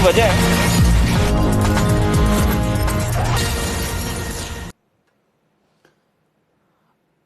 वजह है।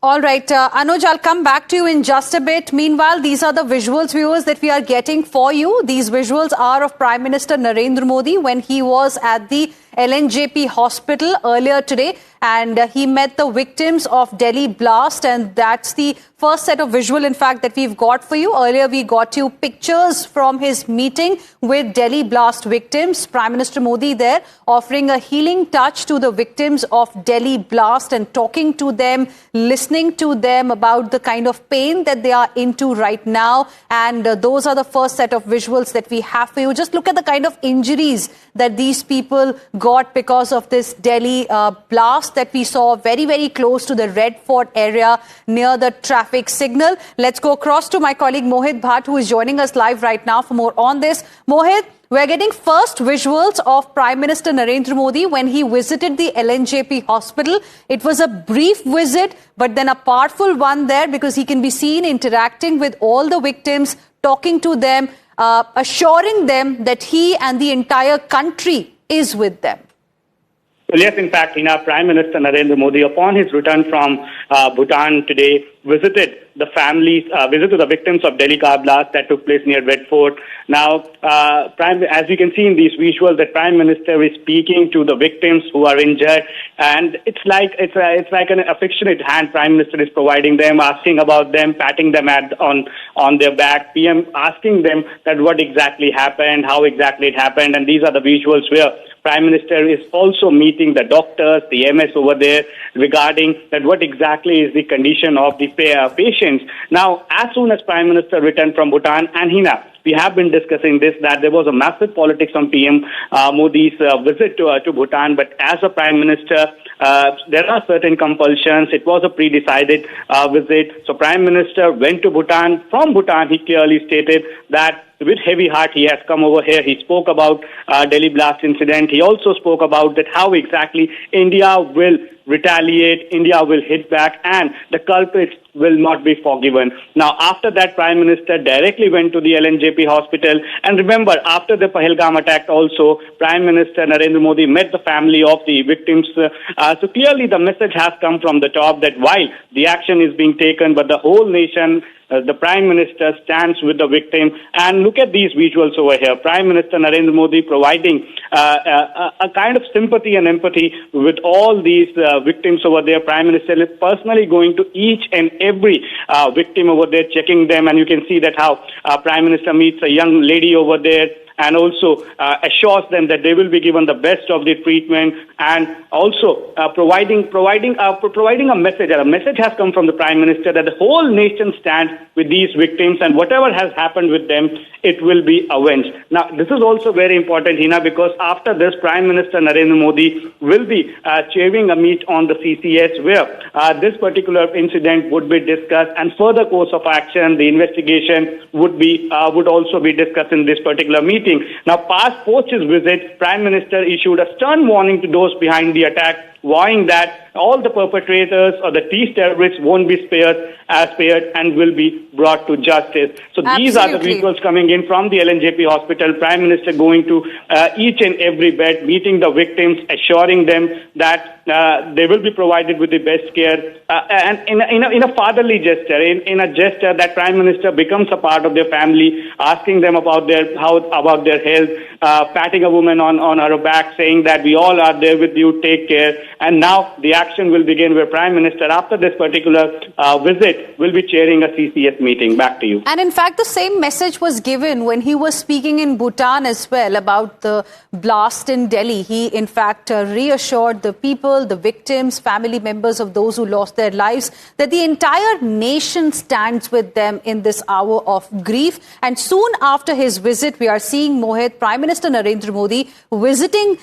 All right, Anuj, I'll come back to you in just a bit. Meanwhile, these are the visuals, viewers, that we are getting for you. These visuals are of Prime Minister Narendra Modi when he was at the LNJP Hospital earlier today, and he met the victims of Delhi blast, and that's the first set of visual, in fact, that we've got for you. Earlier, we got you pictures from his meeting with Delhi blast victims. Prime Minister Modi there offering a healing touch to the victims of Delhi blast and talking to them, listening to them about the kind of pain that they are into right now. And those are the first set of visuals that we have for you. Just look at the kind of injuries that these people got because of this Delhi blast that we saw very, very close to the Red Fort area near the traffic signal. Let's go across to my colleague Mohit Bhatt, who is joining us live right now for more on this. Mohit, we're getting first visuals of Prime Minister Narendra Modi when he visited the LNJP Hospital. It was a brief visit, but then a powerful one there because he can be seen interacting with all the victims, talking to them, assuring them that he and the entire country is with them. Well, yes, in fact, Prime Minister Narendra Modi, upon his return from Bhutan today, visited the families, visited the victims of Delhi car blast that took place near Red Fort. Now, as you can see in these visuals, the Prime Minister is speaking to the victims who are injured, and it's like an affectionate hand Prime Minister is providing them, asking about them, patting them on their back. PM asking them that what exactly happened, how exactly it happened, and these are the visuals where Prime Minister is also meeting the doctors, the MS over there, regarding that what exactly is the condition of the patients. Now, as soon as Prime Minister returned from Bhutan, and Hina, we have been discussing this, that there was a massive politics on PM Modi's visit to Bhutan, but as a Prime Minister, there are certain compulsions. It was a pre-decided visit. So Prime Minister went to Bhutan. From Bhutan, he clearly stated that with heavy heart he has come over here. He spoke about Delhi blast incident. He also spoke about that how exactly India will retaliate, India will hit back, and the culprits will not be forgiven. Now, after that, Prime Minister directly went to the LNJP Hospital. And remember, after the Pahalgam attack also, Prime Minister Narendra Modi met the family of the victims. So clearly the message has come from the top that while the action is being taken, but the whole nation, the Prime Minister stands with the victim. And look at these visuals over here. Prime Minister Narendra Modi providing a kind of sympathy and empathy with all these victims over there. Prime Minister is personally going to each and every victim over there, checking them. And you can see that how Prime Minister meets a young lady over there, and also assures them that they will be given the best of the treatment, and also providing a message. A message has come from the Prime Minister that the whole nation stands with these victims, and whatever has happened with them, it will be avenged. Now, this is also very important, Hina, because after this, Prime Minister Narendra Modi will be chairing a meet on the CCS where this particular incident would be discussed, and further course of action, the investigation would also be discussed in this particular meeting. Now, post his visit, Prime Minister issued a stern warning to those behind the attack, warning that all the perpetrators or the these terrorists won't be spared and will be brought to justice. So These are the visuals coming in from the LNJP Hospital. Prime Minister going to each and every bed, meeting the victims, assuring them that they will be provided with the best care, and in a fatherly gesture, in a gesture that Prime Minister becomes a part of their family, asking them about their health, patting a woman on her back, saying that we all are there with you, take care. And now the action will begin where Prime Minister, after this particular visit, will be chairing a CCS meeting. Back to you. And in fact, the same message was given when he was speaking in Bhutan as well about the blast in Delhi. He, in fact, reassured the people, the victims, family members of those who lost their lives, that the entire nation stands with them in this hour of grief. And soon after his visit, we are seeing, Mohit, Prime Minister Narendra Modi visiting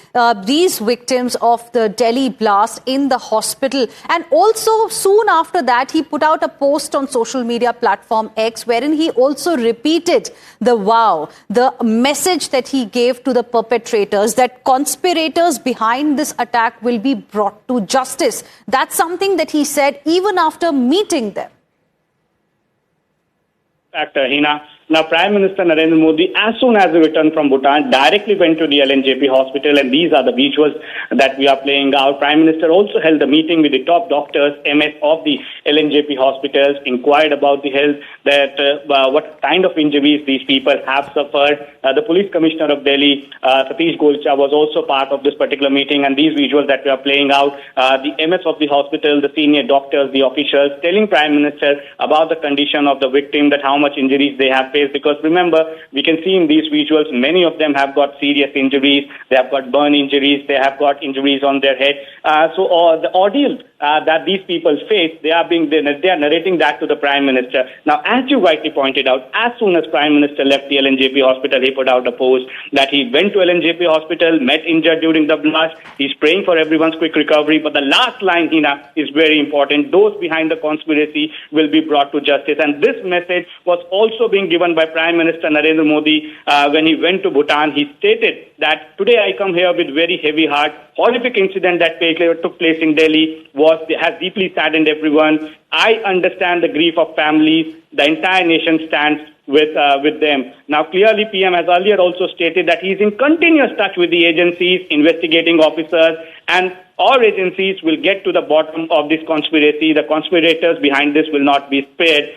these victims of the Delhi blast in the hospital. And also soon after that, he put out a post on social media platform X, wherein he also repeated the vow, the message that he gave to the perpetrators, that conspirators behind this attack will be brought to justice. That's something that he said even after meeting them. Hina, Now, Prime Minister Narendra Modi, as soon as he returned from Bhutan, directly went to the LNJP hospital, and these are the visuals that we are playing out. Prime Minister also held a meeting with the top doctors, MS of the LNJP hospitals, inquired about the health, that what kind of injuries these people have suffered. The Police Commissioner of Delhi, Satish Golcha, was also part of this particular meeting, and these visuals that we are playing out, the MS of the hospital, the senior doctors, the officials, telling Prime Minister about the condition of the victim, that how much injuries they have faced. Because remember, we can see in these visuals, many of them have got serious injuries, they have got burn injuries, they have got injuries on their head. So the ordeal that these people face, they are narrating that to the Prime Minister. Now, as you rightly pointed out, as soon as Prime Minister left the LNJP hospital, he put out a post that he went to LNJP hospital, met injured during the blast. He's praying for everyone's quick recovery. But the last line, Hina, is very important. Those behind the conspiracy will be brought to justice. And this message was also being given by Prime Minister Narendra Modi when he went to Bhutan. He stated that today I come here with very heavy heart. Horrific incident that took place in Delhi has deeply saddened everyone. I understand the grief of families. The entire nation stands with them. Now, clearly, PM has earlier also stated that he is in continuous touch with the agencies, investigating officers, and our agencies will get to the bottom of this conspiracy. The conspirators behind this will not be spared.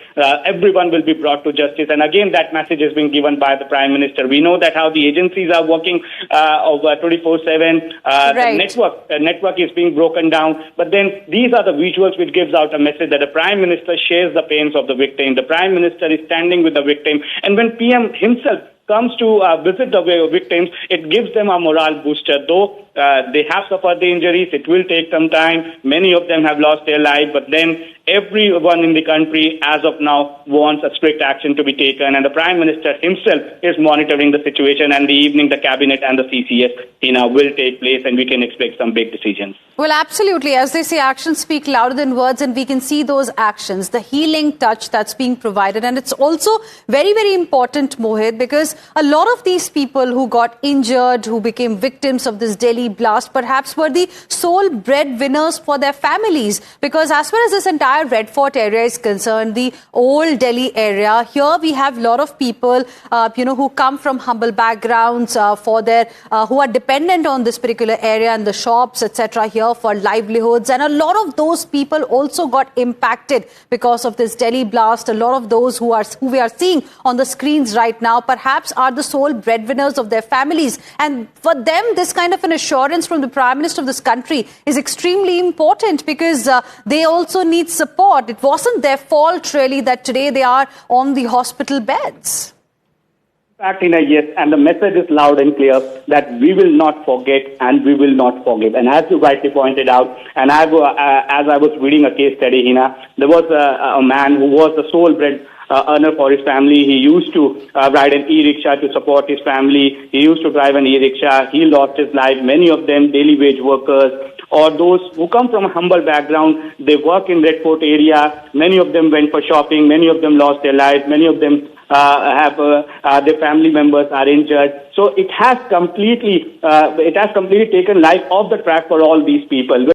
Everyone will be brought to justice. And again, that message is being given by the Prime Minister. We know that how the agencies are working over 24/7. Right. The network is being broken down. But then these are the visuals which gives out a message that the Prime Minister shares the pains of the victim. The Prime Minister is standing with the victim. And when PM himself comes to visit the victims, it gives them a morale booster. Though they have suffered the injuries, it will take some time. Many of them have lost their lives, but then everyone in the country, as of now, wants a strict action to be taken. And the Prime Minister himself is monitoring the situation. And the evening, the Cabinet and the CCS will take place, and we can expect some big decisions. Well, absolutely. As they say, actions speak louder than words, and we can see those actions, the healing touch that's being provided. And it's also very, very important, Mohit, because a lot of these people who got injured, who became victims of this Delhi blast, perhaps were the sole breadwinners for their families. Because as far as this entire Red Fort area is concerned, the old Delhi area, here we have a lot of people, who come from humble backgrounds, who are dependent on this particular area and the shops, etc. here for livelihoods. And a lot of those people also got impacted because of this Delhi blast. A lot of those who we are seeing on the screens right now, perhaps are the sole breadwinners of their families. And for them, this kind of an assurance from the Prime Minister of this country is extremely important, because they also need support. It wasn't their fault, really, that today they are on the hospital beds. In fact, yes, and the message is loud and clear that we will not forget and we will not forgive. And as you rightly pointed out, and as I was reading a case study, Hina, there was a man who was the sole bread earner for his family. He used to ride an e-rickshaw to support his family. He used to drive an e-rickshaw. He lost his life. Many of them daily wage workers, or those who come from a humble background. They work in Red Fort area. Many of them went for shopping. Many of them lost their lives. Many of them have their family members are injured. So it has completely taken life off the track for all these people.